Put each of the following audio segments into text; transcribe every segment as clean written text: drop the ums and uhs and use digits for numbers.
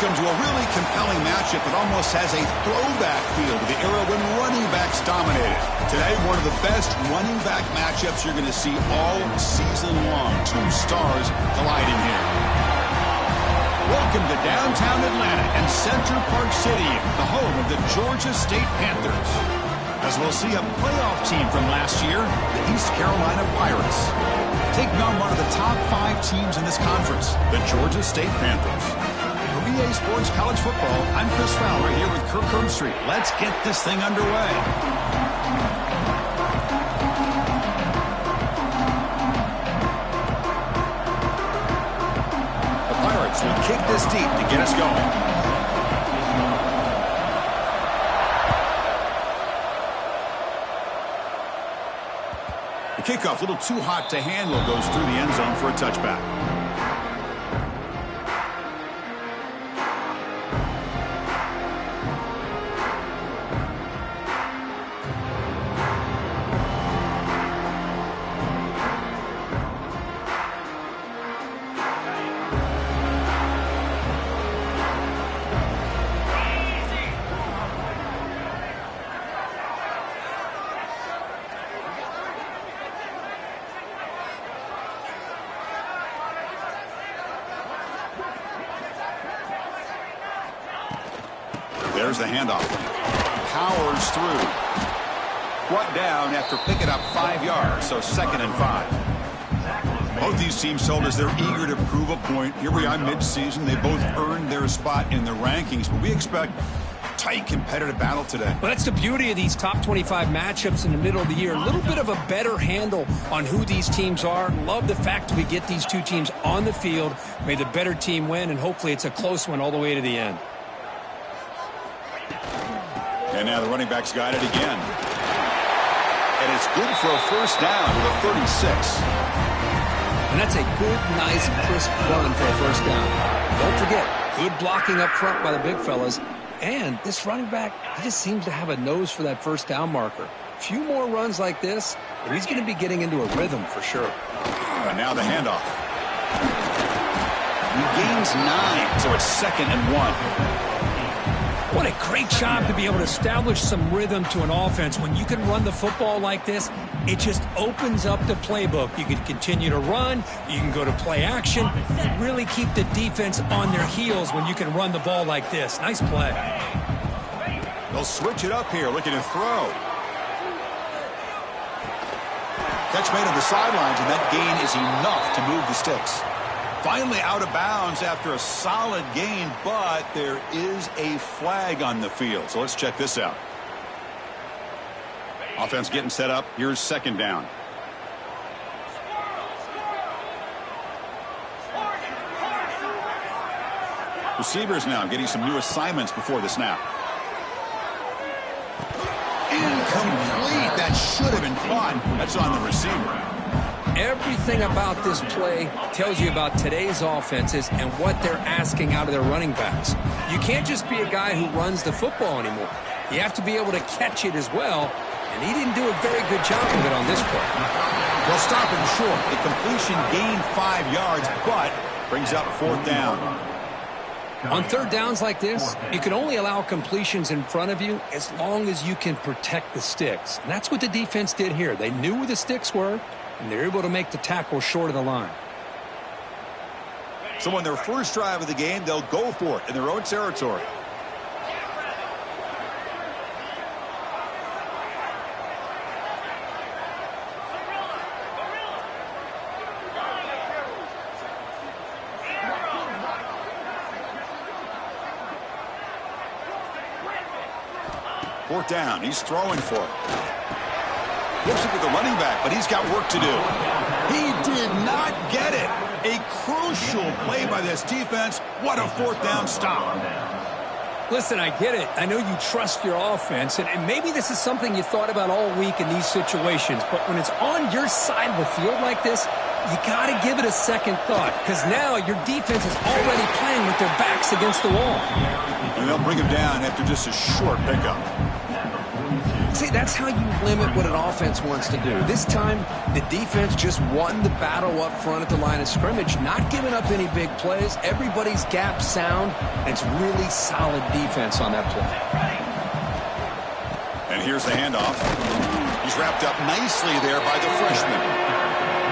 Welcome to a really compelling matchup that almost has a throwback feel to the era when running backs dominated. Today, one of the best running back matchups you're going to see all season long. Two stars colliding here. Welcome to downtown Atlanta and Center Park City, the home of the Georgia State Panthers. As we'll see a playoff team from last year, the East Carolina Pirates, taking on one of the top 5 teams in this conference, the Georgia State Panthers. For EA Sports College Football, I'm Chris Fowler here with Kirk Herbstreit. Let's get this thing underway. The Pirates will kick this deep to get us going. The kickoff, a little too hot to handle, goes through the end zone for a touchback. There's the handoff. Powers through. Brought down after picking up 5 yards, so 2nd and 5. Both these teams told us they're eager to prove a point. Here we are mid-season. They both earned their spot in the rankings, but we expect a tight competitive battle today. Well, that's the beauty of these top 25 matchups in the middle of the year. A little bit of a better handle on who these teams are. Love the fact we get these two teams on the field. May the better team win, and hopefully it's a close one all the way to the end. And now the running back's got it again. And it's good for a first down with a 36. And that's a good, nice, crisp run for a first down. Don't forget, good blocking up front by the big fellas. And this running back, he just seems to have a nose for that first down marker. A few more runs like this, and he's going to be getting into a rhythm for sure. And now the handoff. He gains 9, so it's 2nd and 1. What a great job to be able to establish some rhythm to an offense. When you can run the football like this, it just opens up the playbook. You can continue to run. You can go to play action. And really keep the defense on their heels when you can run the ball like this. Nice play. They'll switch it up here, looking to throw. Catch made on the sidelines, and that gain is enough to move the sticks. Finally out of bounds after a solid gain, but there is a flag on the field. So let's check this out. Offense getting set up. Here's 2nd down. Receivers now getting some new assignments before the snap. Incomplete. That should have been caught. That's on the receiver. Everything about this play tells you about today's offenses and what they're asking out of their running backs. You can't just be a guy who runs the football anymore. You have to be able to catch it as well, and he didn't do a very good job of it on this play. They'll stop him short. The completion gained 5 yards, but brings up 4th down. On 3rd downs like this, you can only allow completions in front of you as long as you can protect the sticks. And that's what the defense did here. They knew where the sticks were, and they're able to make the tackle short of the line. So on their first drive of the game, they'll go for it in their own territory. Fourth down, he's throwing for it. Flips it to the running back, but he's got work to do. He did not get it. A crucial play by this defense. What a 4th down stop. Listen, I get it. I know you trust your offense, and maybe this is something you thought about all week in these situations, but when it's on your side of the field like this, you got to give it a second thought, because now your defense is already playing with their backs against the wall. And they'll bring him down after just a short pickup. See, that's how you limit what an offense wants to do. This time, the defense just won the battle up front at the line of scrimmage, not giving up any big plays. Everybody's gap sound, and it's really solid defense on that play. And here's the handoff. He's wrapped up nicely there by the freshman.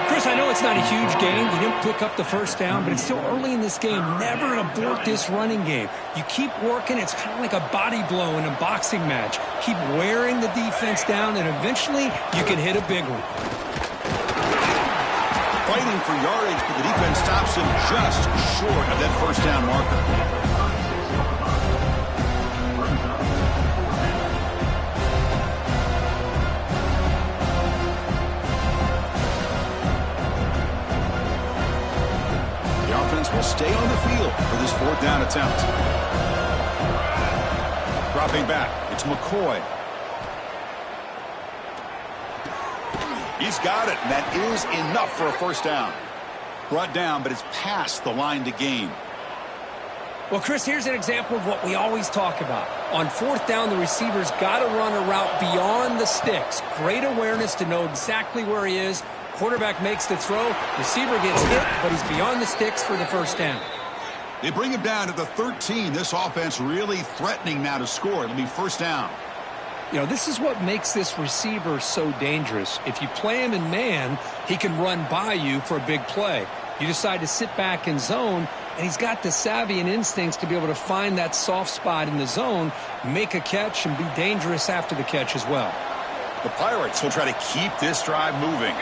Chris, I know it's not a huge game. You didn't pick up the first down, but it's still early in this game. Never abort this running game. You keep working. It's kind of like a body blow in a boxing match. Keep wearing the defense down, and eventually you can hit a big one. Fighting for yardage, but the defense stops him just short of that first down marker. Will stay on the field for this fourth down attempt. Dropping back, it's McCoy. He's got it, and that is enough for a first down. Brought down, but it's past the line to gain. Well, Chris, here's an example of what we always talk about. On fourth down, the receiver's got to run a route beyond the sticks. Great awareness to know exactly where he is. Quarterback makes the throw. Receiver gets hit, but he's beyond the sticks for the first down. They bring him down to the 13. This offense really threatening now to score. It'll be first down. You know, this is what makes this receiver so dangerous. If you play him in man, he can run by you for a big play. You decide to sit back in zone, and he's got the savvy and instincts to be able to find that soft spot in the zone, make a catch, and be dangerous after the catch as well. The Pirates will try to keep this drive moving.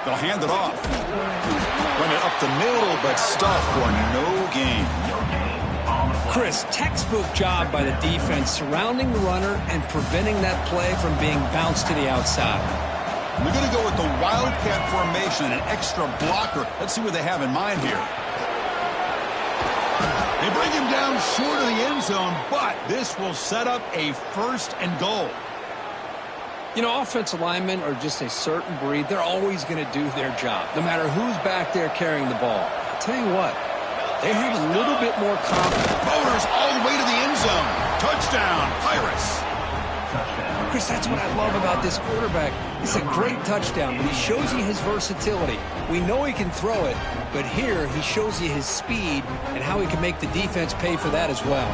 They'll hand it off. Run it up the middle, but stuffed for no gain. Chris, textbook job by the defense surrounding the runner and preventing that play from being bounced to the outside. They're going to go with the Wildcat formation, an extra blocker. Let's see what they have in mind here. They bring him down short of the end zone, but this will set up a first and goal. You know, offensive linemen are just a certain breed. They're always going to do their job, no matter who's back there carrying the ball. I'll tell you what, they have a little bit more confidence. Motors all the way to the end zone. Touchdown, Pirates. Chris, that's what I love about this quarterback. It's a great touchdown, but he shows you his versatility. We know he can throw it, but here he shows you his speed and how he can make the defense pay for that as well.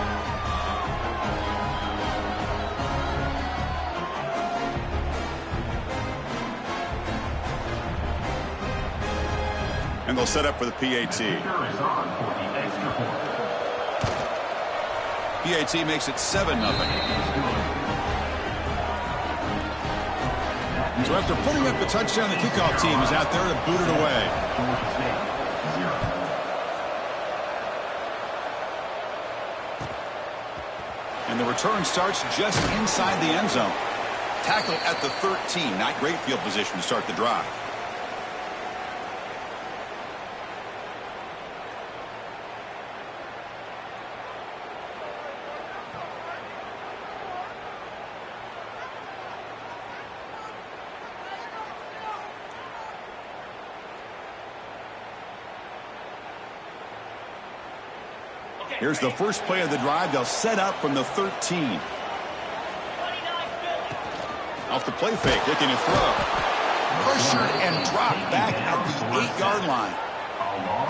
And they'll set up for the PAT. PAT makes it 7-0. So after putting up the touchdown, the kickoff team is out there to boot it away. And the return starts just inside the end zone. Tackle at the 13. Not great field position to start the drive. Here's the first play of the drive. They'll set up from the 13. Off the play fake, looking to throw. Pressured and dropped back at the 8-yard line.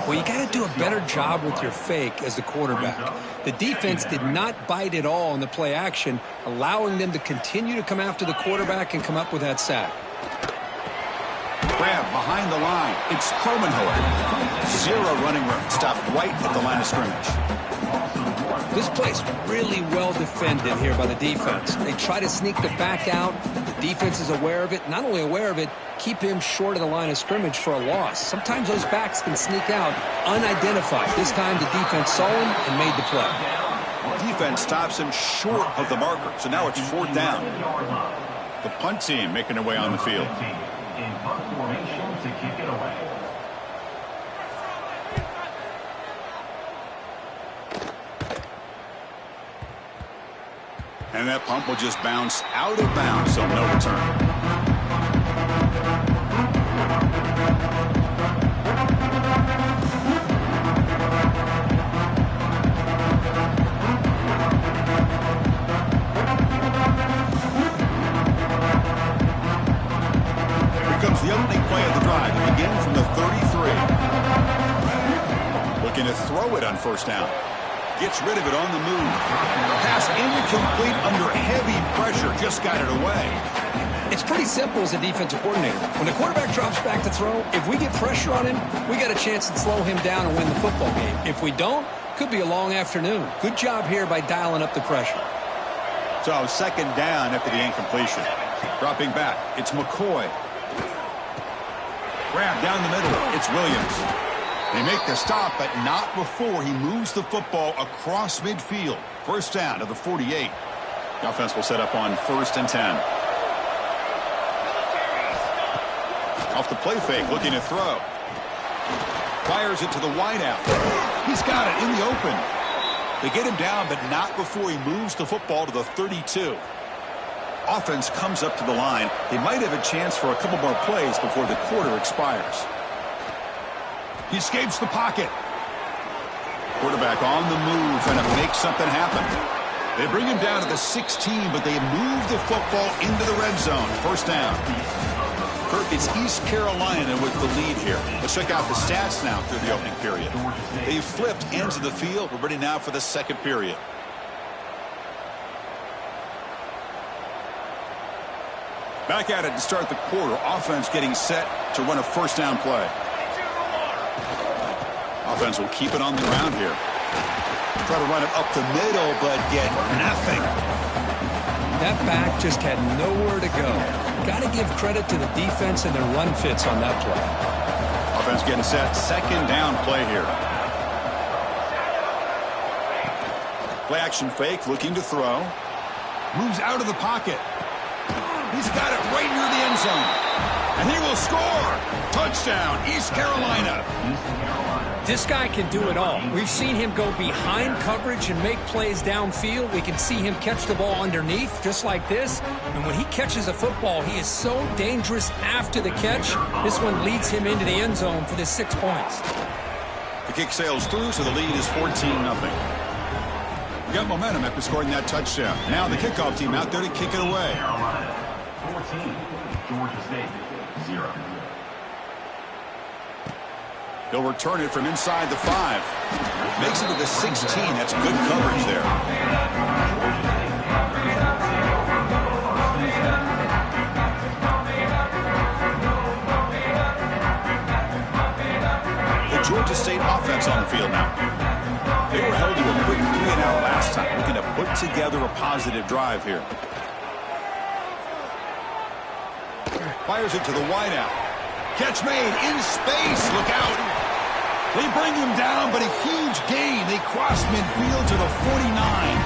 Well, you got to do a better job with your fake as the quarterback. The defense did not bite at all in the play action, allowing them to continue to come after the quarterback and come up with that sack. Grab behind the line. It's Cromenhoek. Zero running room. Stopped right at the line of scrimmage. This play's really well defended here by the defense. They try to sneak the back out. The defense is aware of it. Not only aware of it, keep him short of the line of scrimmage for a loss. Sometimes those backs can sneak out unidentified. This time the defense saw him and made the play. Defense stops him short of the marker. So now it's fourth down. The punt team making their way on the field. In punt formation to kick it away. And that pump will just bounce out of bounds, so no return. looking to throw it on first down. Gets rid of it on the move. Pass incomplete under heavy pressure. Just got it away. It's pretty simple as a defensive coordinator. When the quarterback drops back to throw, if we get pressure on him, we got a chance to slow him down and win the football game. If we don't, could be a long afternoon. Good job here by dialing up the pressure. So second down after the incompletion. Dropping back, it's McCoy. Grab down the middle, it's Williams. They make the stop, but not before he moves the football across midfield. First down to the 48. The offense will set up on 1st and 10. Off the play fake, looking to throw. Fires it to the wideout. He's got it in the open. They get him down, but not before he moves the football to the 32. Offense comes up to the line. They might have a chance for a couple more plays before the quarter expires. He escapes the pocket. Quarterback on the move, trying to make something happen. They bring him down to the 16, but they move the football into the red zone. First down. Kurt, it's East Carolina with the lead here. Let's check out the stats now through the opening period. They've flipped ends of the field. We're ready now for the second period. Back at it to start the quarter. Offense getting set to run a first down play. Offense will keep it on the ground here. Try to run it up the middle, but get nothing. That back just had nowhere to go. Got to give credit to the defense and their run fits on that play. Offense getting set. Second down play here. Play action fake, looking to throw. Moves out of the pocket. He's got it right near the end zone. And he will score. Touchdown, East Carolina. This guy can do it all. We've seen him go behind coverage and make plays downfield. We can see him catch the ball underneath, just like this. And when he catches a football, he is so dangerous after the catch. This one leads him into the end zone for the 6 points. The kick sails through, so the lead is 14-0. Got momentum after scoring that touchdown. Now the kickoff team out there to kick it away. 14, Georgia State, 0. He'll return it from inside the 5. Makes it to the 16. That's good coverage there. The Georgia State offense on the field now. They were held to a quick 3-and-out last time, looking to put together a positive drive here. Fires it to the wideout. Catch made in space. Look out. They bring him down, but a huge gain. They cross midfield to the 49.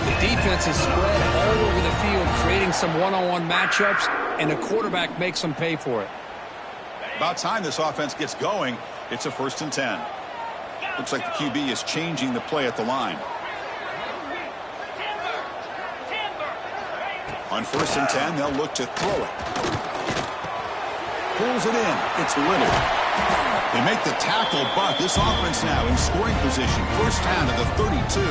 The defense is spread all over the field, creating some one-on-one matchups, and the quarterback makes them pay for it. About time this offense gets going. It's a 1st and 10. Looks like the QB is changing the play at the line. On 1st and 10, they'll look to throw it. Pulls it in. It's Little. They make the tackle, but this offense now in scoring position. First down to the 32.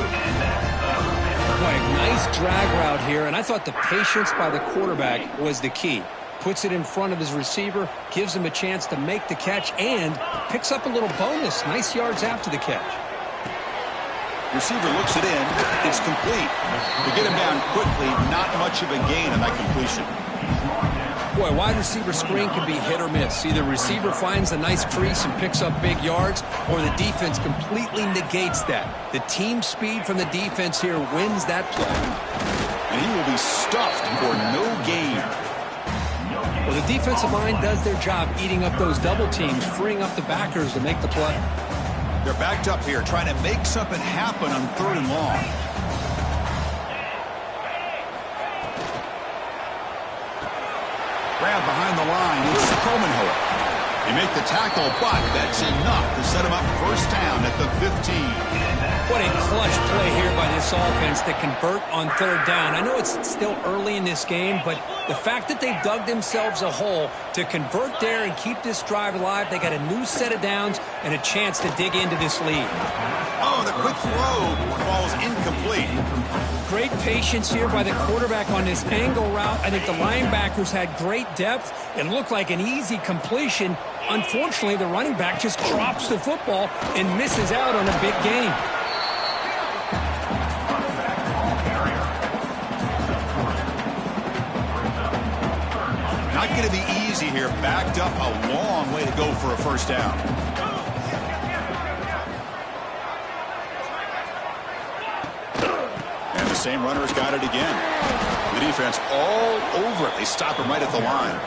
Boy, a nice drag route here, and I thought the patience by the quarterback was the key. Puts it in front of his receiver, gives him a chance to make the catch, and picks up a little bonus. Nice yards after the catch. Receiver looks it in. It's complete. They get him down quickly. Not much of a gain on that completion. Boy, wide receiver screen can be hit or miss. Either receiver finds a nice crease and picks up big yards, or the defense completely negates that. The team speed from the defense here wins that play. And he will be stuffed for no gain. Well, the defensive line does their job eating up those double teams, freeing up the backers to make the play. They're backed up here, trying to make something happen on 3rd and long. Grab behind the line. It's Coleman. They make the tackle, but that's enough to set him up first down at the 15. What a clutch play here by this offense to convert on 3rd down. I know it's still early in this game, but the fact that they've dug themselves a hole to convert there and keep this drive alive, they got a new set of downs and a chance to dig into this lead. Oh, the quick throw falls incomplete. Great patience here by the quarterback on this angle route. I think the linebackers had great depth. It looked like an easy completion. Unfortunately, the running back just drops the football and misses out on a big gain. Not going to be easy here. Backed up a long way to go for a first down. And the same runner's got it again. The defense all over it. They stop him right at the line.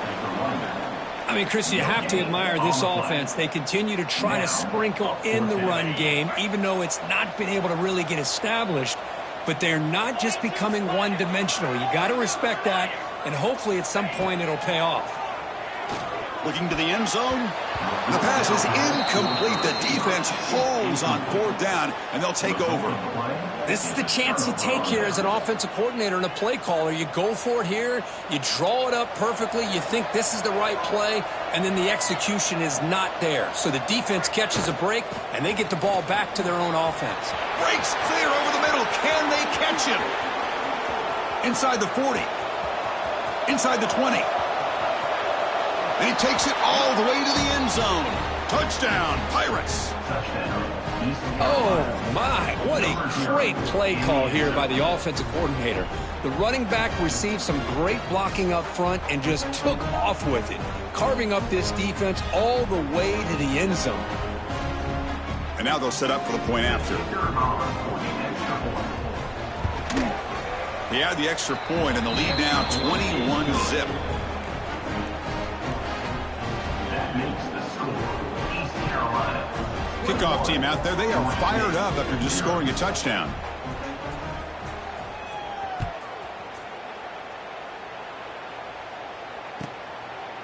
I mean, Chris, you have to admire this offense. They continue to try to sprinkle in the run game, even though it's not been able to really get established. But they're not just becoming one-dimensional. You got to respect that, and hopefully at some point it'll pay off. Looking to the end zone. The pass is incomplete. The defense holds on fourth down, and they'll take over. This is the chance you take here as an offensive coordinator and a play caller. You go for it here. You draw it up perfectly. You think this is the right play, and then the execution is not there. So the defense catches a break, and they get the ball back to their own offense. Breaks clear over the middle. Can they catch him? Inside the 40. Inside the 20. And he takes it all the way to the end zone. Touchdown, Pirates. Oh, my. What a great play call here by the offensive coordinator. The running back received some great blocking up front and just took off with it, carving up this defense all the way to the end zone. And now they'll set up for the point after. He had the extra point, and the lead now 21-zip. Kickoff team out there. They are fired up after just scoring a touchdown.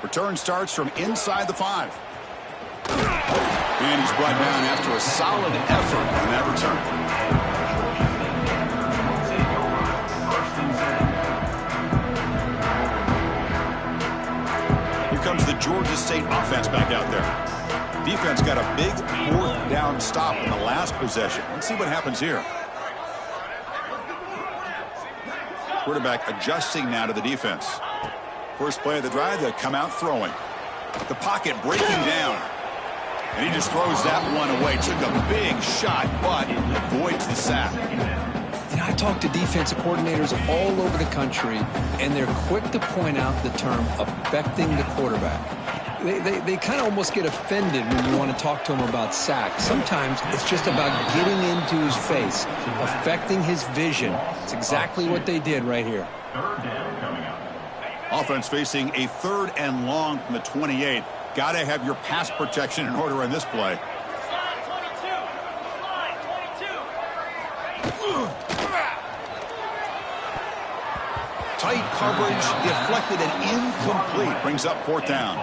Return starts from inside the 5. And he's brought down after a solid effort on that return. Here comes the Georgia State offense back out there. Defense got a big fourth down stop in the last possession. Let's see what happens here. Quarterback adjusting now to the defense. First play of the drive, they come out throwing. The pocket breaking down. And he just throws that one away. Took a big shot, but avoids the sack. You know, I talk to defensive coordinators all over the country, and they're quick to point out the term affecting the quarterback. They kind of almost get offended when you want to talk to them about sacks. Sometimes it's just about getting into his face, affecting his vision. It's exactly what they did right here. Offense facing a 3rd and long from the 28. Got to have your pass protection in order on this play. Tight coverage, deflected and incomplete. Brings up 4th down.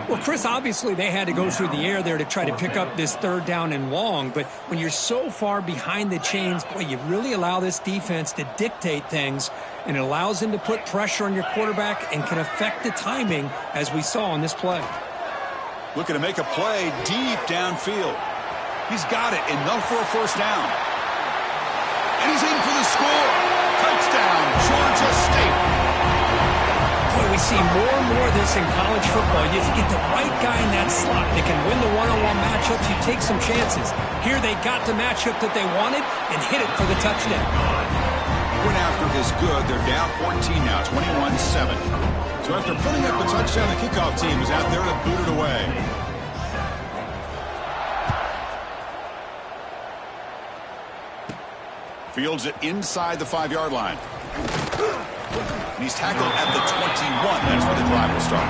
Well, Chris, obviously they had to go through the air there to try to pick up this 3rd down and long, but when you're so far behind the chains, boy, you really allow this defense to dictate things, and it allows them to put pressure on your quarterback and can affect the timing, as we saw on this play. Looking to make a play deep downfield. He's got it, enough for a first down. And he's in for the score. Touchdown, Georgia State. Boy, we see more and more of this in college football. You get the right guy in that slot. They can win the one-on-one matchups. You take some chances. Here they got the matchup that they wanted and hit it for the touchdown. Went after is good. They're down 14 now, 21-7. So after putting up the touchdown, the kickoff team is out there to boot it away. Fields it inside the 5-yard line. And he's tackled at the 21. That's where the drive will start.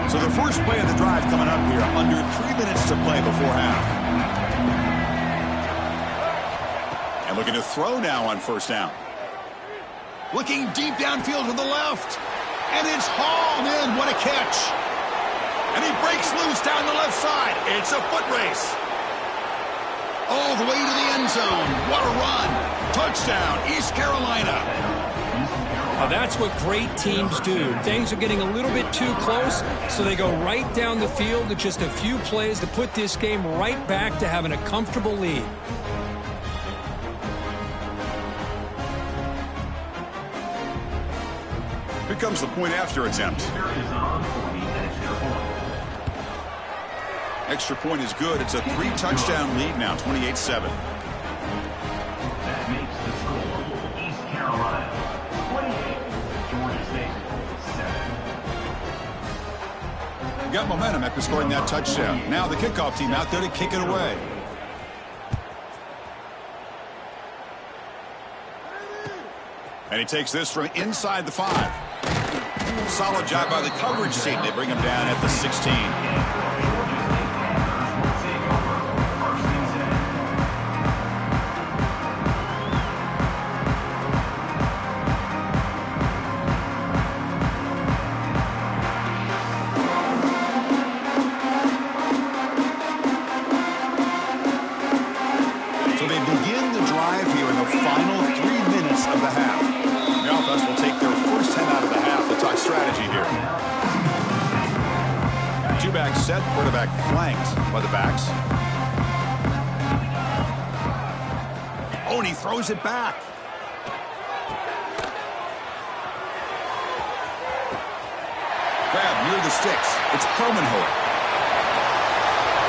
So the first play of the drive coming up here. Under 3 minutes to play before half. And looking to throw now on first down. Looking deep downfield to the left. And it's hauled in. What a catch. And he breaks loose down the left side. It's a foot race. All the way to the end zone. What a run. Touchdown, East Carolina. Now that's what great teams do. Things are getting a little bit too close, so they go right down the field with just a few plays to put this game right back to having a comfortable lead. Here comes the point after attempt. Extra point is good. It's a 3-touchdown lead now, 28-7. That makes the score East Carolina 28, Georgia State 7. Got momentum after scoring that touchdown. Now the kickoff team out there to kick it away. And he takes this from inside the 5. Solid job by the coverage team. They bring him down at the 16. So they begin the drive here in the final 3 minutes of the half. The offense will take their first 10 out of the half. They'll talk strategy here. Two-back set, quarterback flanked by the backs. Oh, and he throws it back. Grab near the sticks. It's Permanhoek.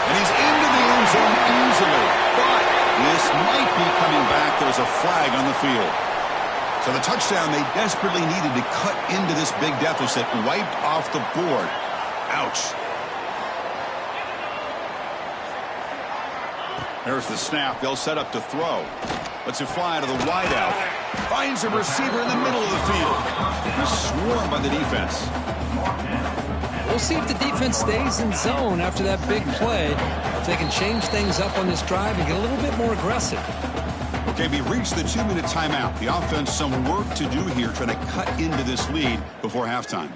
And he's into the end zone easily. But this might be coming back. There's a flag on the field. So the touchdown they desperately needed to cut into this big deficit wiped off the board. Ouch. There's the snap. They'll set up to throw. Lets it fly to the wideout. Finds a receiver in the middle of the field. He's swarmed by the defense. We'll see if the defense stays in zone after that big play. If they can change things up on this drive and get a little bit more aggressive. Okay, we reached the 2-minute timeout. The offense some work to do here trying to cut into this lead before halftime.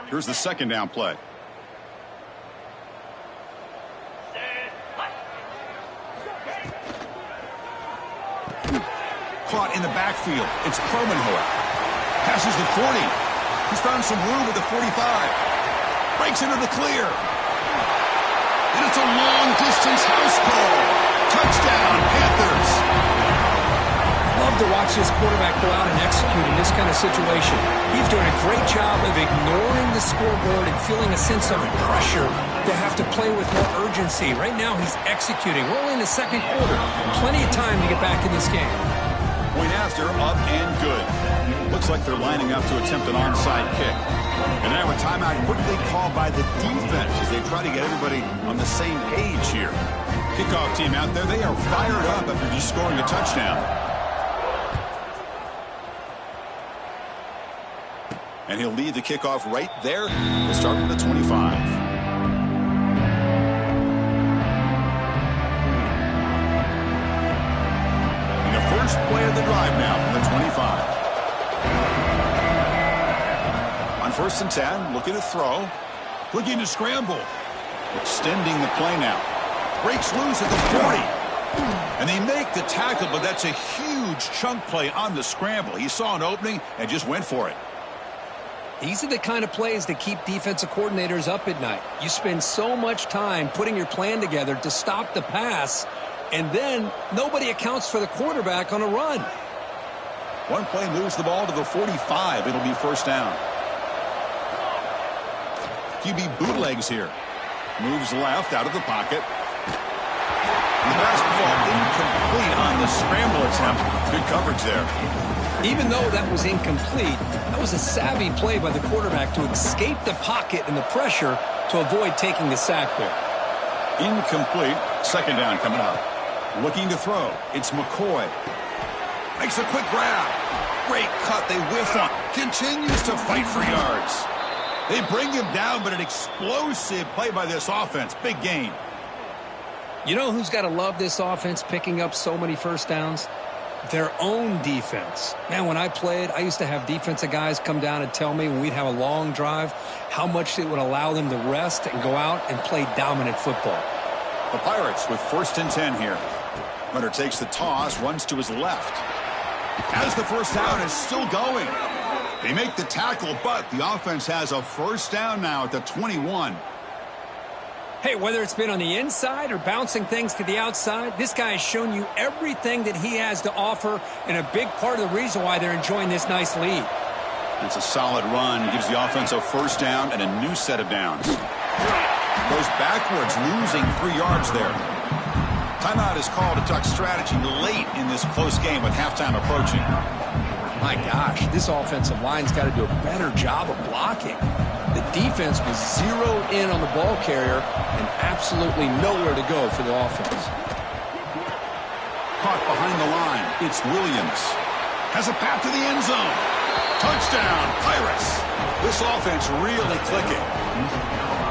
Here's the second down play. Caught in the backfield. It's Permanhoek. Passes the 40. He's found some room with the 45. Breaks into the clear. And it's a long-distance house call. Touchdown, Panthers. Love to watch this quarterback go out and execute in this kind of situation. He's doing a great job of ignoring the scoreboard and feeling a sense of pressure to have to play with more urgency. Right now, he's executing. We're only in the second quarter. Plenty of time to get back in this game. Point after, up and good. Looks like they're lining up to attempt an onside kick. And now a timeout quickly called by the defense as they try to get everybody on the same page here. Kickoff team out there, they are fired up after just scoring a touchdown. And he'll lead the kickoff right there. We'll start from the 25. First play of the drive now from the 25. On 1st and 10, looking to throw. Looking to scramble. Extending the play now. Breaks loose at the 40. And they make the tackle, but that's a huge chunk play on the scramble. He saw an opening and just went for it. These are the kind of plays that keep defensive coordinators up at night. You spend so much time putting your plan together to stop the pass, and then nobody accounts for the quarterback on a run. One play moves the ball to the 45. It'll be first down. QB bootlegs here. Moves left out of the pocket. The pass ball incomplete on the scramble attempt. Good coverage there. Even though that was incomplete, that was a savvy play by the quarterback to escape the pocket and the pressure to avoid taking the sack there. Incomplete. Second down coming up. Looking to throw. It's McCoy. Makes a quick grab. Great cut. They whiff on. Continues to fight for yards. They bring him down, but an explosive play by this offense. Big gain. You know who's got to love this offense picking up so many first downs? Their own defense. Man, when I played, I used to have defensive guys come down and tell me when we'd have a long drive how much it would allow them to rest and go out and play dominant football. The Pirates with 1st and 10 here. Hunter takes the toss, runs to his left. As the first down is still going. They make the tackle, but the offense has a first down now at the 21. Hey, whether it's been on the inside or bouncing things to the outside, this guy has shown you everything that he has to offer, and a big part of the reason why they're enjoying this nice lead. It's a solid run. Gives the offense a first down and a new set of downs. Goes backwards, losing 3 yards there. Timeout is called to talk strategy late in this close game with halftime approaching. My gosh, this offensive line's got to do a better job of blocking. The defense was zeroed in on the ball carrier and absolutely nowhere to go for the offense. Caught behind the line. It's Williams. Has a path to the end zone. Touchdown, Pirates. This offense really clicking.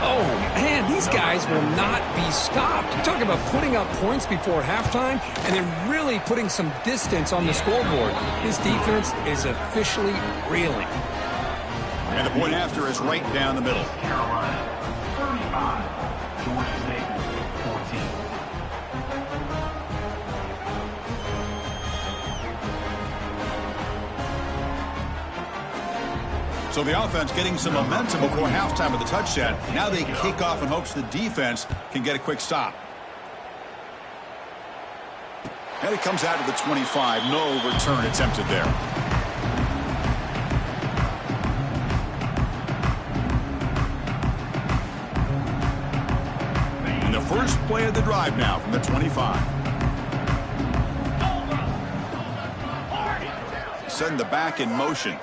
Oh, man, these guys will not be stopped. You talk about putting up points before halftime and then really putting some distance on the scoreboard. This defense is officially reeling. And the point after is right down the middle. Carolina, 35. Georgia State, 14. So the offense getting some momentum before halftime with the touchdown. Now they kick off in hopes the defense can get a quick stop. And it comes out to the 25. No return attempted there. And the first play of the drive now from the 25. Send the back in motion.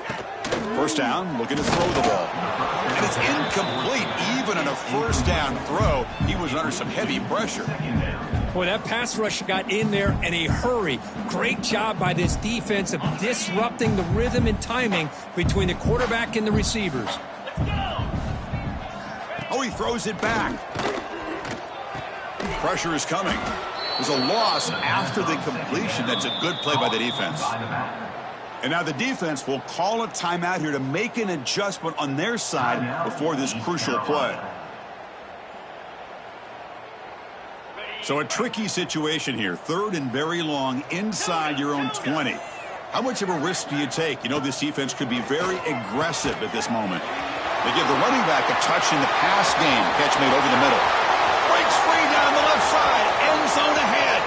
First down, looking to throw the ball. And it's incomplete. Even on a first down throw, he was under some heavy pressure. Boy, that pass rush got in there in a hurry. Great job by this defense of disrupting the rhythm and timing between the quarterback and the receivers. Oh, he throws it back. Pressure is coming. There's a loss after the completion. That's a good play by the defense. And now the defense will call a timeout here to make an adjustment on their side before this crucial play. So a tricky situation here. Third and very long inside your own 20. How much of a risk do you take? You know this defense could be very aggressive at this moment. They give the running back a touch in the pass game. Catch made over the middle. Breaks free down the left side. End zone ahead.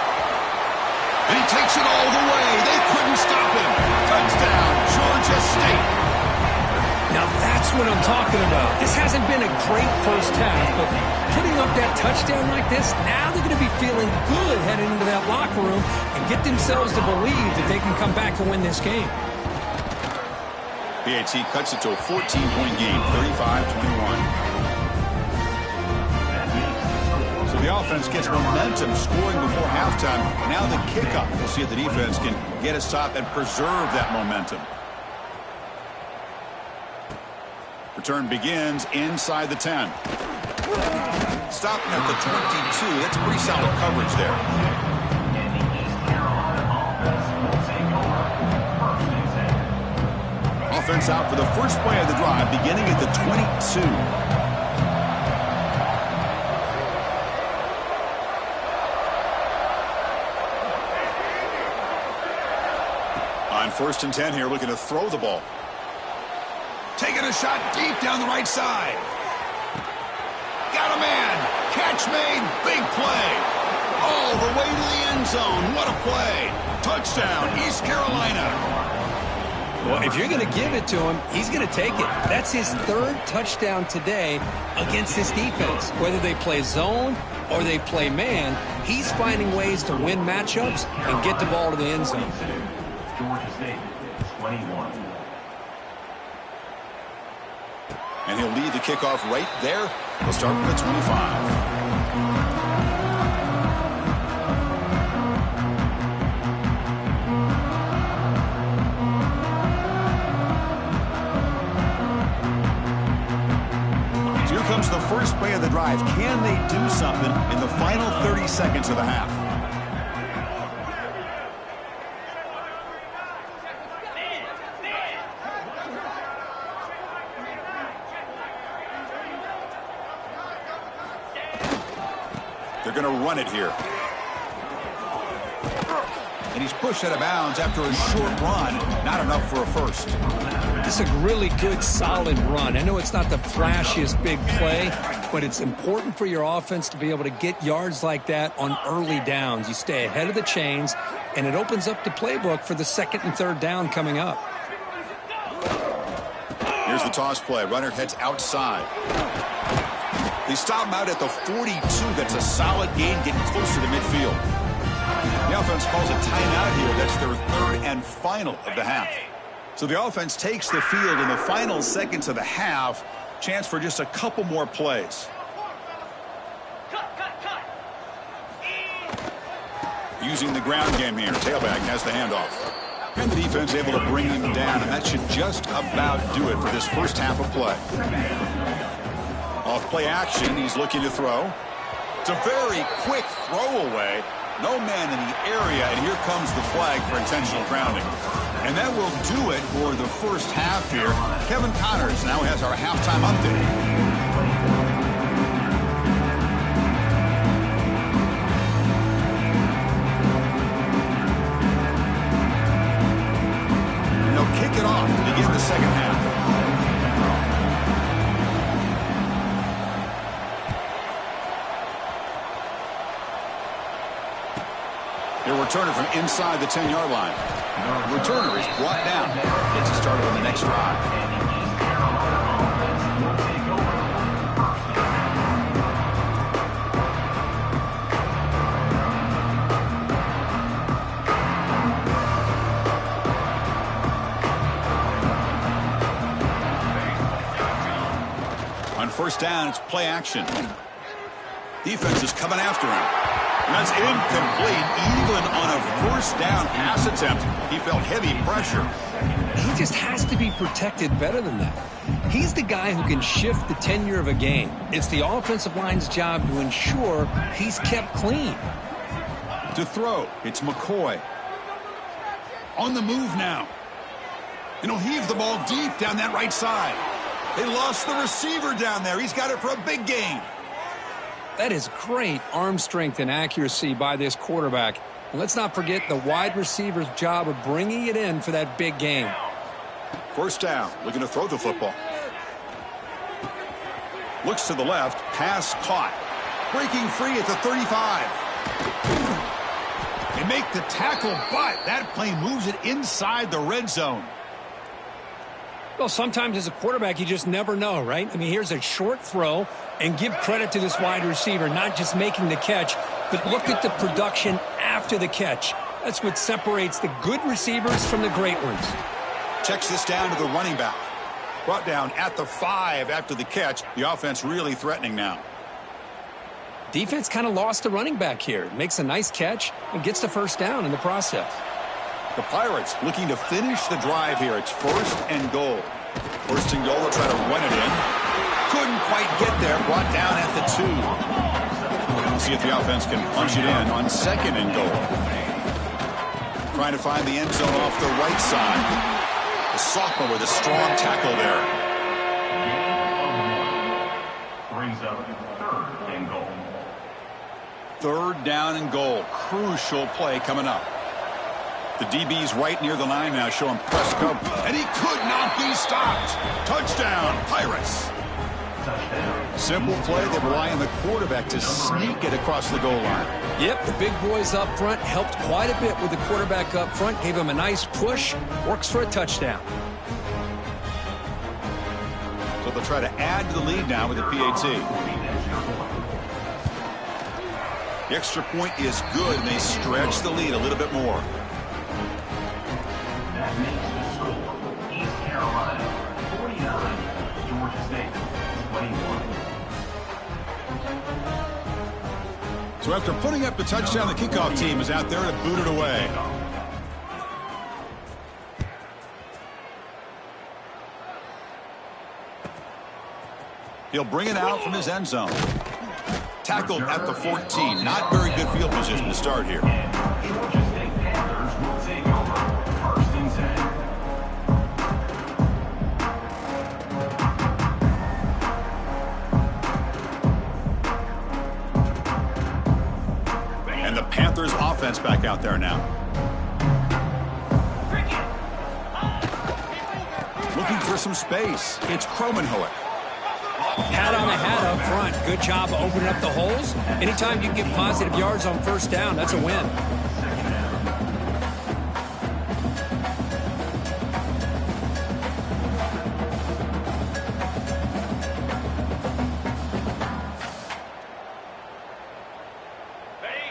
And he takes it all the way. They couldn't stop him. Touchdown, Georgia State. Now that's what I'm talking about. This hasn't been a great first half, but putting up that touchdown like this, now they're going to be feeling good heading into that locker room and get themselves to believe that they can come back and win this game. PAT cuts it to a 14-point game, 35-21. So the offense gets momentum, scoring before halftime. Now the kickoff. We'll see if the defense can get a stop and preserve that momentum. Return begins inside the 10. Stopping at the 22. That's pretty solid coverage there. Offense out for the first play of the drive, beginning at the 22. On 1st and 10 here, looking to throw the ball. Taking a shot deep down the right side. Got a man. Catch made. Big play. All the way to the end zone. What a play. Touchdown, East Carolina. Well, if you're going to give it to him, he's going to take it. That's his 3rd touchdown today against this defense. Whether they play zone or they play man, he's finding ways to win matchups and get the ball to the end zone. Georgia State, 21. And he'll lead the kickoff right there. He'll start from the 25. Comes the first play of the drive. Can they do something in the final 30 seconds of the half? They're going to run it here. and he's pushed out of bounds after a short run. Not enough for a first. This is a really good, solid run. I know it's not the flashiest big play, but it's important for your offense to be able to get yards like that on early downs. You stay ahead of the chains, and it opens up the playbook for the second and third down coming up. Here's the toss play. Runner heads outside. They stop him out at the 42. That's a solid gain, getting closer to midfield. The offense calls a timeout here. That's their third and final of the half. So the offense takes the field in the final seconds of the half. Chance for just a couple more plays. Using the ground game here. Tailback has the handoff. And the defense able to bring him down, and that should just about do it for this first half of play. Off play action, he's looking to throw. It's a very quick throwaway. No man in the area, and here comes the flag for intentional grounding. And that will do it for the first half here. Kevin Connors now has our halftime update. Kick it off to begin the second half. He'll return it from inside the 10-yard line. The returner is brought down. Gets us started on the next drive. First down, it's play action. Defense is coming after him. And that's incomplete. Even on a first down pass attempt, he felt heavy pressure. He just has to be protected better than that. He's the guy who can shift the tenure of a game. It's the offensive line's job to ensure he's kept clean. To throw, it's McCoy. On the move now. And he'll heave the ball deep down that right side. They lost the receiver down there. He's got it for a big gain. That is great arm strength and accuracy by this quarterback. And let's not forget the wide receiver's job of bringing it in for that big gain. First down, looking to throw the football. Looks to the left, pass caught. Breaking free at the 35. They make the tackle, but that play moves it inside the red zone. Well, sometimes as a quarterback, you just never know, right? I mean, here's a short throw, and give credit to this wide receiver, not just making the catch, but look at the production after the catch. That's what separates the good receivers from the great ones. Checks this down to the running back. Brought down at the 5 after the catch. The offense really threatening now. Defense kind of lost the running back here. Makes a nice catch and gets the first down in the process. The Pirates looking to finish the drive here. It's first and goal. First and goal, they'll try to run it in. Couldn't quite get there. Brought down at the 2. We'll see if the offense can punch it in on second and goal. Trying to find the end zone off the right side. The sophomore with a strong tackle there. Brings up third and goal. Third down and goal. Crucial play coming up. The DB's right near the line now, showing press cover. And he could not be stopped. Touchdown, Pirates. Touchdown. Simple play. They rely on the quarterback to sneak it across the goal line. Yep, the big boys up front helped quite a bit with the quarterback up front. Gave him a nice push. Works for a touchdown. So they'll try to add to the lead now with the PAT. The extra point is good, and they stretch the lead a little bit more. That makes the score East Carolina 49, Georgia State 21. So after putting up the touchdown, the kickoff team is out there to boot it away. He'll bring it out from his end zone. Tackled at the 14. Not very good field position to start here. Georgia State Panthers will take over first and 10. And the Panthers offense back out there now. looking for some space. It's Kromenhoek. Hat on the hat up front. Good job of opening up the holes. Anytime you get positive yards on first down, that's a win.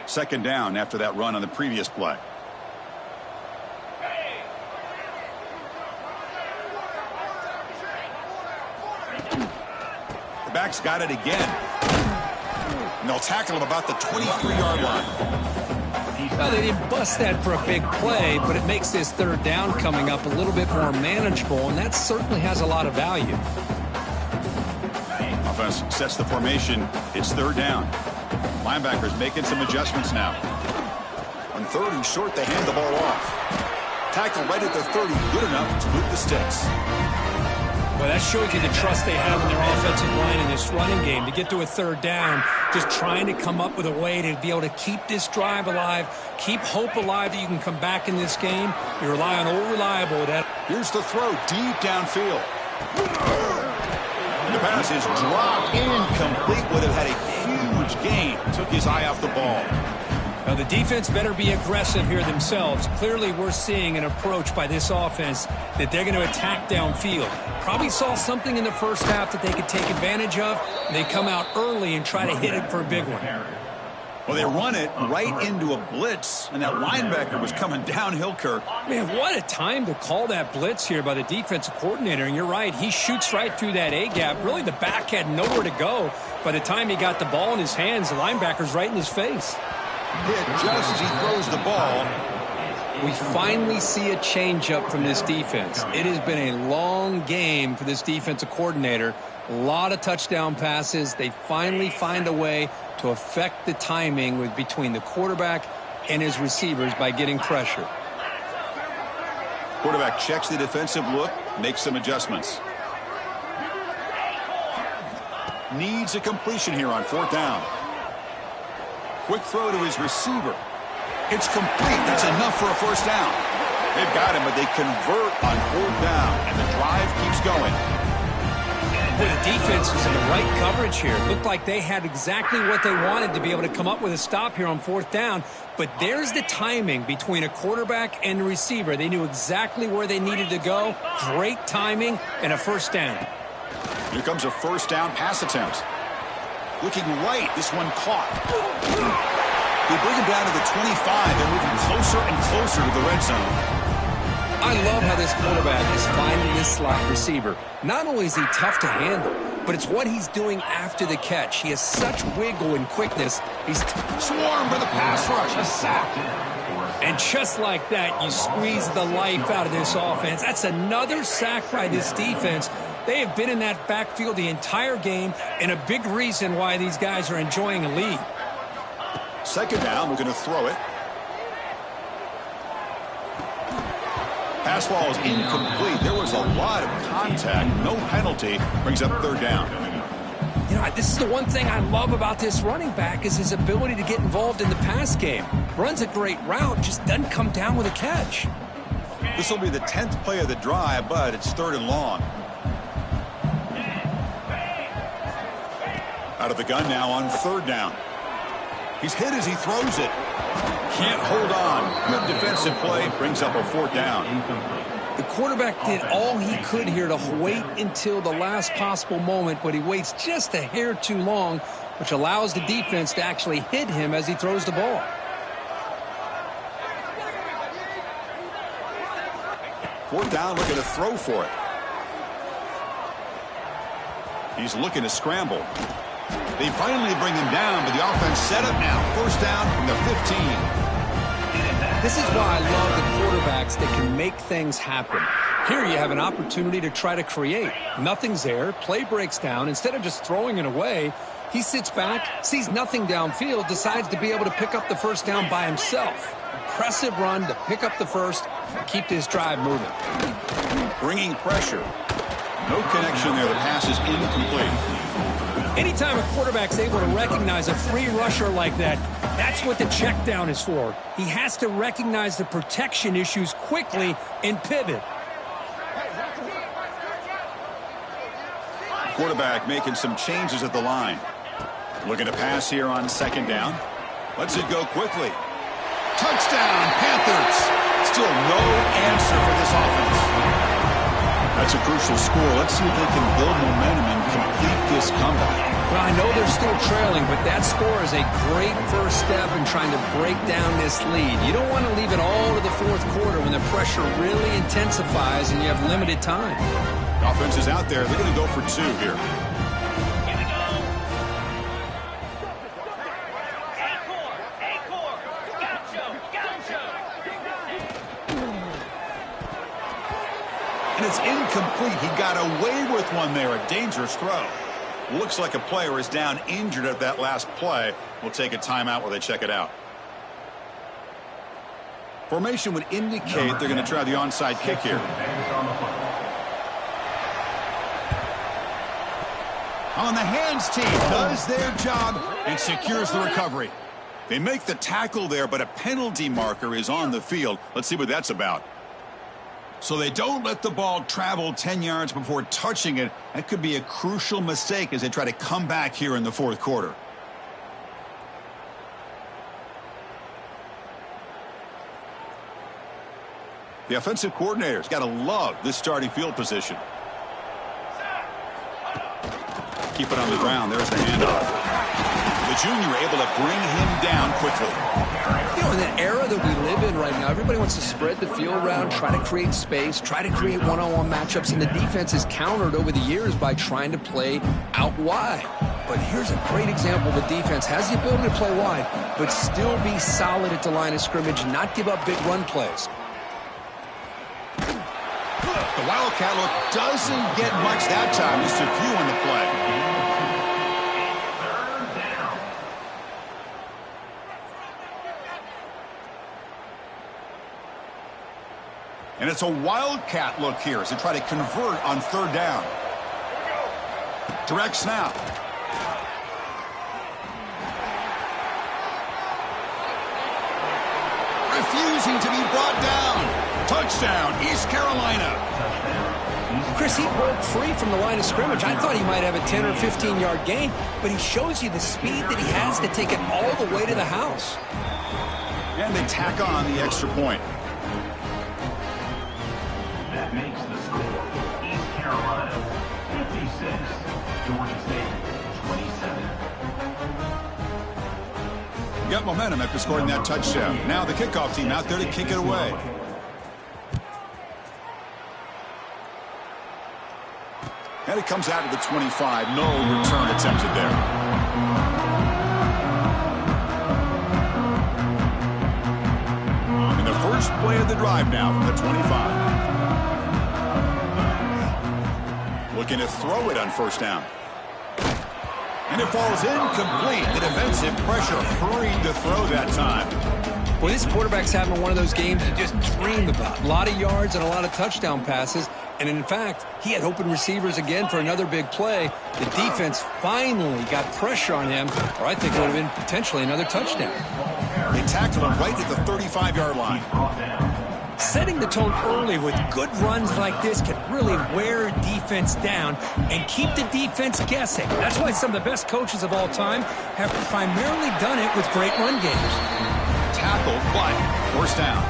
Second down after that run on the previous play. The back's got it again. And they'll tackle him about the 23-yard line. Well, they didn't bust that for a big play, but it makes this third down coming up a little bit more manageable, and that certainly has a lot of value. Offense sets the formation. It's third down. Linebackers making some adjustments now. On third and short, they hand the ball off. Tackle right at the 30, good enough to move the sticks. Well, that shows you the trust they have in their offensive line in this running game. To get to a third down, just trying to come up with a way to be able to keep this drive alive, keep hope alive that you can come back in this game. You rely on old reliable. Here's the throw deep downfield. The pass is dropped, incomplete. Would have had a huge gain. Took his eye off the ball. Now, the defense better be aggressive here themselves. Clearly, we're seeing an approach by this offense that they're going to attack downfield. Probably saw something in the first half that they could take advantage of. They come out early and try to hit it for a big one. Well, they run it right into a blitz, and that linebacker was coming downhill, Kirk. Man, what a time to call that blitz here by the defensive coordinator. And you're right, he shoots right through that A-gap. Really, the back had nowhere to go. By the time he got the ball in his hands, the linebacker's right in his face. Hit just as he throws the ball. We finally see a change-up from this defense. It has been a long game for this defensive coordinator. A lot of touchdown passes. They finally find a way to affect the timing between the quarterback and his receivers by getting pressure. Quarterback checks the defensive look, makes some adjustments. Needs a completion here on fourth down. Quick throw to his receiver. It's complete. That's enough for a first down. They've got him, but they convert on fourth down, and the drive keeps going. Well, the defense was in the right coverage here. Looked like they had exactly what they wanted to be able to come up with a stop here on fourth down. But there's the timing between a quarterback and the receiver. They knew exactly where they needed to go. Great timing and a first down. Here comes a first down pass attempt. Looking right, this one caught. They bring him down to the 25. They're moving closer and closer to the red zone. I love how this quarterback is finding this slot receiver. Not only is he tough to handle, but it's what he's doing after the catch. He has such wiggle and quickness. He's swarmed by the pass rush. A sack. And just like that, you squeeze the life out of this offense. That's another sack by this defense. They have been in that backfield the entire game, and a big reason why these guys are enjoying a lead. Second down, we're going to throw it. Pass ball is incomplete. There was a lot of contact. No penalty. Brings up third down. You know, this is the one thing I love about this running back is his ability to get involved in the pass game. Runs a great route, just doesn't come down with a catch. This will be the 10th play of the drive, but it's third and long. Out of the gun now on third down. He's hit as he throws it. Can't hold on. Good defensive play. Brings up a fourth down. The quarterback did all he could here to wait until the last possible moment, but he waits just a hair too long, which allows the defense to actually hit him as he throws the ball. Fourth down, looking to throw for it. He's looking to scramble. They finally bring him down, but the offense set up now. First down from the 15. This is why I love the quarterbacks that can make things happen. Here you have an opportunity to try to create. Nothing's there. Play breaks down. Instead of just throwing it away, he sits back, sees nothing downfield, decides to be able to pick up the first down by himself. Impressive run to pick up the first, keep this drive moving. Bringing pressure. No connection there. The pass is incomplete. Anytime a quarterback's able to recognize a free rusher like that, that's what the check down is for. He has to recognize the protection issues quickly and pivot. quarterback making some changes at the line. Looking to pass here on second down. Lets it go quickly. Touchdown, Panthers. Still no answer for this offense. That's a crucial score. Let's see if they can build momentum and complete this comeback. Well, I know they're still trailing, but that score is a great first step in trying to break down this lead. You don't want to leave it all to the fourth quarter when the pressure really intensifies and you have limited time. Offense is out there. They're going to go for two here. And it's incomplete. He got away with one there. A dangerous throw. Looks like a player is down injured at that last play. We'll take a timeout while they check it out. Formation would indicate they're going to try the onside kick here. On the hands team does their job and secures the recovery. They make the tackle there, but a penalty marker is on the field. Let's see what that's about. So they don't let the ball travel 10 yards before touching it. That could be a crucial mistake as they try to come back here in the fourth quarter. The offensive coordinator's got to love this starting field position. Keep it on the ground. There's the handoff. The junior able to bring him down quickly. You know, in the era that we live in right now, everybody wants to spread the field around, try to create space, try to create one-on-one matchups, and the defense is countered over the years by trying to play out wide. But here's a great example. The defense has the ability to play wide, but still be solid at the line of scrimmage and not give up big run plays. The Wildcat look doesn't get much that time. Just a few on the play. And it's a Wildcat look here as they try to convert on third down. Direct snap. Refusing to be brought down. Touchdown, East Carolina. Chris, he broke free from the line of scrimmage. I thought he might have a 10 or 15-yard gain, but he shows you the speed that he has to take it all the way to the house. And they tack on the extra point. That makes the score East Carolina 56, Georgia State 27. Got momentum after scoring that touchdown. Now the kickoff team out there to kick it away. And it comes out of the 25. No return attempted there. And the first play of the drive now from the 25. Looking to throw it on first down. And it falls incomplete. The defensive pressure hurried to throw that time. Well, this quarterback's having one of those games you just dream about. A lot of yards and a lot of touchdown passes. And in fact, he had open receivers again for another big play. The defense finally got pressure on him, or I think it would have been potentially another touchdown. They tackled him right at the 35-yard line. Setting the tone early with good runs like this can really wear defense down and keep the defense guessing. That's why some of the best coaches of all time have primarily done it with great run games. Tackled, but first down.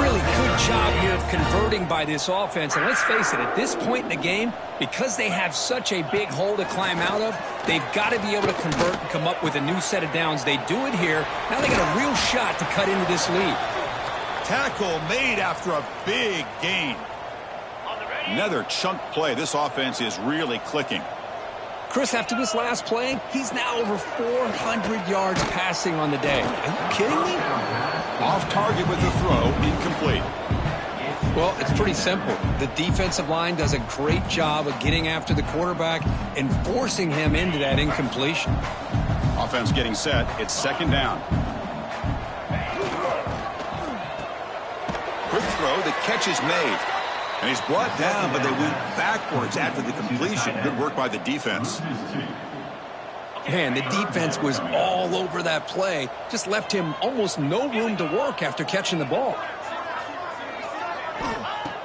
Really good job here of converting by this offense. And let's face it, at this point in the game, because they have such a big hole to climb out of, they've got to be able to convert and come up with a new set of downs. They do it here. Now they got a real shot to cut into this lead. Tackle made after a big gain. Another chunk play. This offense is really clicking. Chris, after this last play, he's now over 400 yards passing on the day. Are you kidding me? Off target with the throw, incomplete. Well, it's pretty simple. The defensive line does a great job of getting after the quarterback and forcing him into that incompletion. Offense getting set. It's second down. Quick throw. The catch is made. And he's brought down, but they went backwards after the completion. Good work by the defense. Man, the defense was all over that play. Just left him almost no room to work after catching the ball.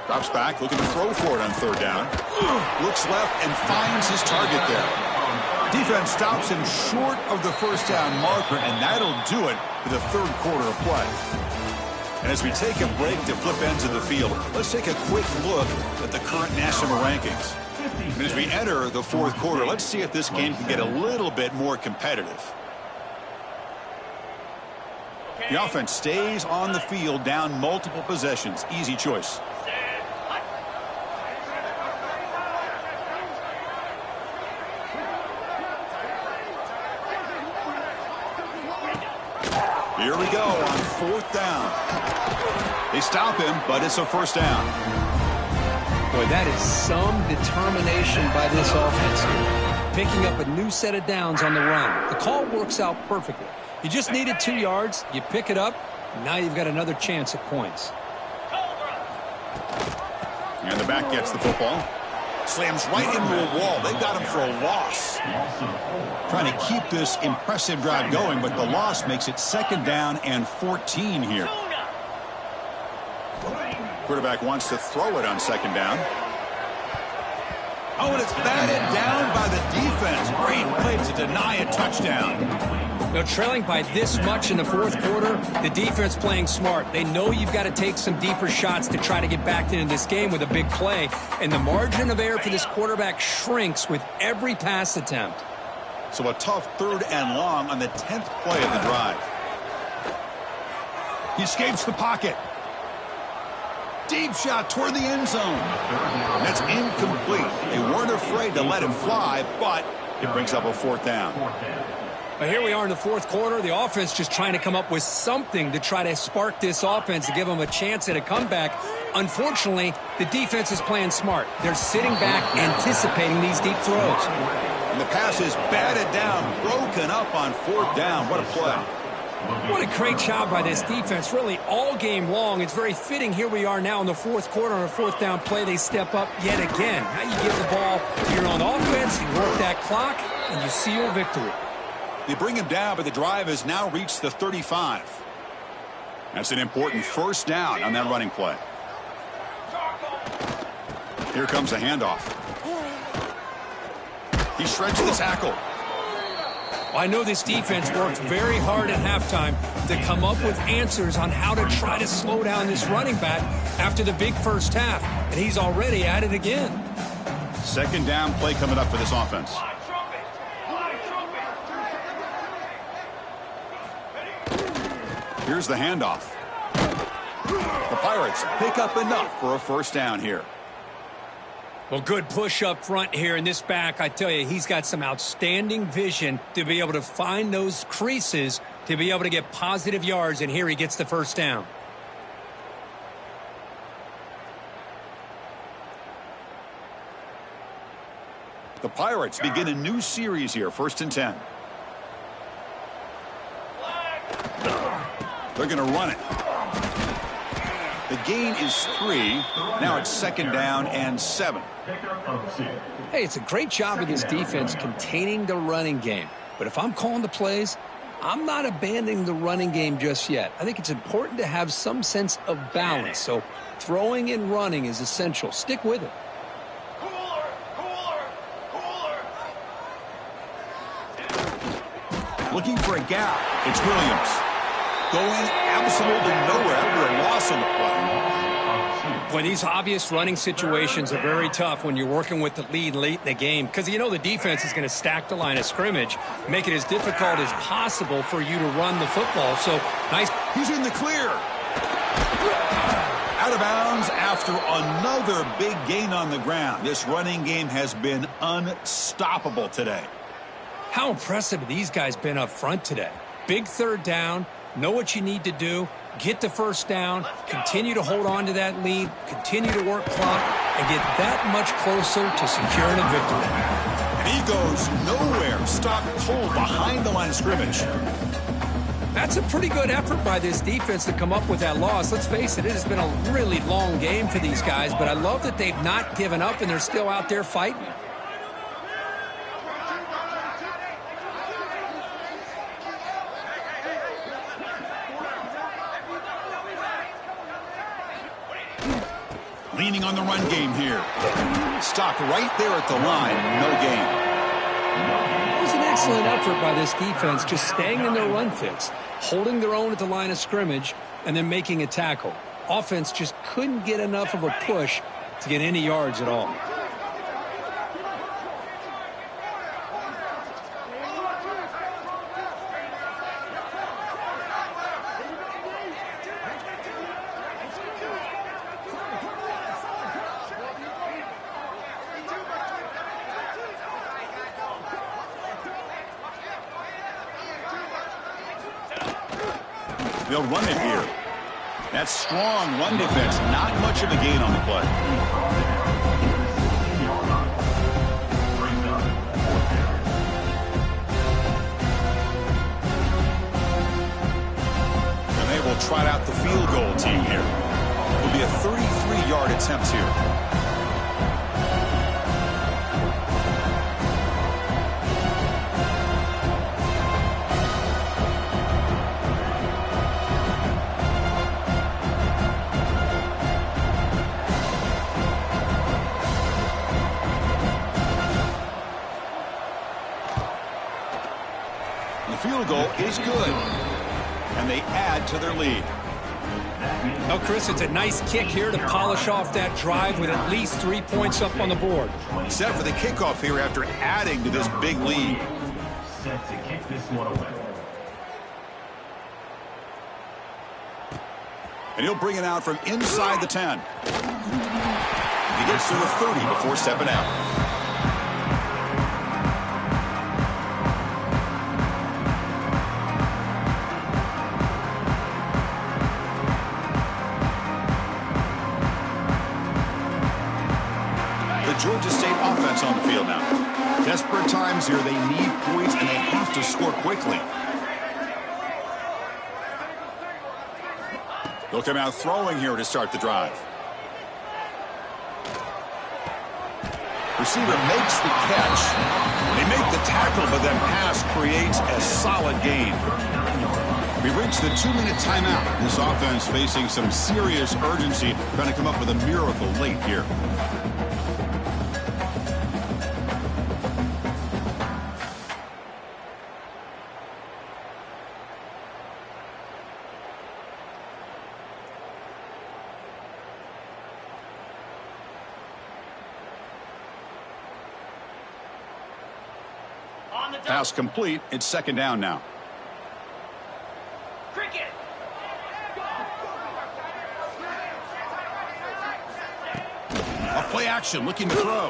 Got Drops back, looking to throw for it on third down. Looks left and finds his target there. Defense stops him short of the first down marker, and that'll do it for the third quarter of play. And as we take a break to flip ends of the field, let's take a quick look at the current national rankings. And as we enter the fourth quarter, let's see if this game can get a little bit more competitive. The offense stays on the field, down multiple possessions. Easy choice. Here we go on fourth down. They stop him, but it's a first down. Boy, that is some determination by this offense here. Picking up a new set of downs on the run. The call works out perfectly. You just needed 2 yards. You pick it up. Now you've got another chance at points. And the back gets the football. Slams right into a wall. They got him for a loss. Trying to keep this impressive drive going, but the loss makes it second down and 14 here. Quarterback wants to throw it on second down. Oh, and it's batted down by the defense. Great play to deny a touchdown. Now, trailing by this much in the fourth quarter, the defense playing smart. They know you've got to take some deeper shots to try to get back into this game with a big play. And the margin of error for this quarterback shrinks with every pass attempt. So a tough third and long on the 10th play of the drive. He escapes the pocket. Deep shot toward the end zone. And that's incomplete. They weren't afraid to let it fly, but it brings up a fourth down. But here we are in the fourth quarter. The offense just trying to come up with something to try to spark this offense to give them a chance at a comeback. Unfortunately, the defense is playing smart. They're sitting back, anticipating these deep throws. And the pass is batted down, broken up on fourth down. What a play. What a great job by this defense, really all game long. It's very fitting. Here we are now in the fourth quarter on a fourth down play. They step up yet again. Now you give the ball to your own offense, you work that clock, and you seal victory. They bring him down, but the drive has now reached the 35. That's an important first down on that running play. Here comes a handoff. He shreds the tackle. I know this defense worked very hard at halftime to come up with answers on how to try to slow down this running back after the big first half, and he's already at it again. Second down play coming up for this offense. Here's the handoff. The Pirates pick up enough for a first down here. Well, good push up front here in this back. I tell you, he's got some outstanding vision to be able to find those creases to be able to get positive yards, and here he gets the first down. The Pirates begin a new series here, 1st and 10. They're going to run it. The gain is 3. Now it's second down and 7. Hey, it's a great job of this defense containing the running game. But if I'm calling the plays, I'm not abandoning the running game just yet. I think it's important to have some sense of balance. So throwing and running is essential. Stick with it. Looking for a gap. It's Williams. Going absolutely nowhere after a loss on the play. Boy, these obvious running situations are very tough when you're working with the lead late in the game, because you know the defense is going to stack the line of scrimmage, make it as difficult as possible for you to run the football. So nice. He's in the clear. Out of bounds after another big gain on the ground. This running game has been unstoppable today. How impressive have these guys been up front today? Big third down. Know what you need to do. Get the first down. Continue to hold on to that lead. Continue to work clock and get that much closer to securing a victory. And he goes nowhere. Stop cold behind the line of scrimmage. That's a pretty good effort by this defense to come up with that loss. Let's face it, it has been a really long game for these guys, but I love that they've not given up and they're still out there fighting. Leaning on the run game here. Stopped right there at the line. No gain. It was an excellent effort by this defense, just staying in their run fix, holding their own at the line of scrimmage, and then making a tackle. Offense just couldn't get enough of a push to get any yards at all. They'll run it here. That's strong run defense. Not much of a gain on the play. And they will trot out the field goal team here. It will be a 33-yard attempt here. Field goal is good, and they add to their lead. Oh, Chris, it's a nice kick here to polish off that drive with at least 3 points up on the board. Set for the kickoff here after adding to this big lead. Set to kick this one away. And he'll bring it out from inside the 10. He gets to the 30 before stepping out. Georgia State offense on the field now. Desperate times here. They need points, and they have to score quickly. They'll come out throwing here to start the drive. Receiver makes the catch. They make the tackle, but then pass creates a solid gain. We've reached the 2-minute timeout. This offense facing some serious urgency, trying to come up with a miracle late here. Pass complete. It's second down now. Cricket. A play action looking to throw.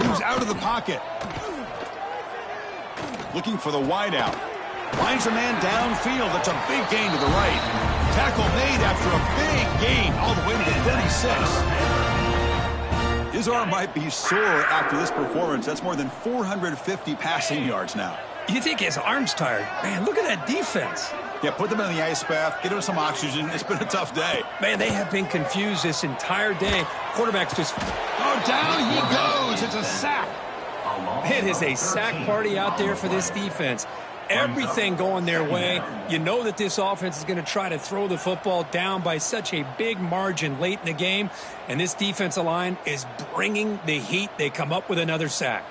Moves out of the pocket. Looking for the wideout. Finds a man downfield. That's a big gain to the right. Tackle made after a big gain all the way to the 36. His arm might be sore after this performance. That's more than 450 passing yards now. You think his arm's tired? Man, look at that defense. Yeah, put them in the ice bath, get him some oxygen. It's been a tough day. Man, they have been confused this entire day. Quarterback's just... Oh, down he goes. It's a sack. It is a sack party out there for this defense. Everything going their way. You know that this offense is going to try to throw the football down by such a big margin late in the game. And this defensive line is bringing the heat. They come up with another sack.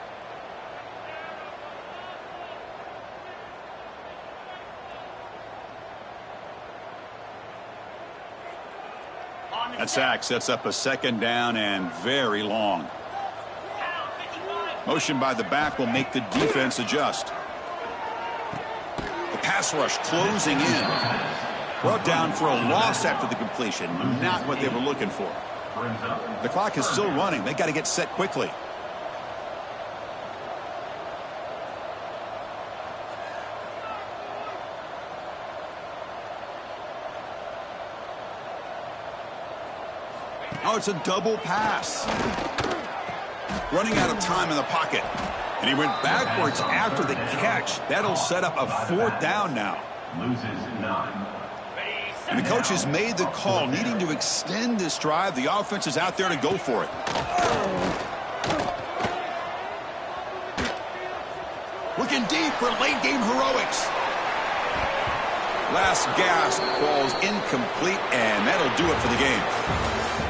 That sack sets up a second down and very long. Motion by the back will make the defense adjust. The pass rush closing in. Brought down for a loss after the completion. Not what they were looking for. The clock is still running. They got to get set quickly. Oh, it's a double pass. Running out of time in the pocket. And he went backwards after the catch. That'll set up a fourth down now. Loses 9. And the coach has made the call, needing to extend this drive. The offense is out there to go for it. Looking deep for late game heroics. Last gasp falls incomplete, and that'll do it for the game.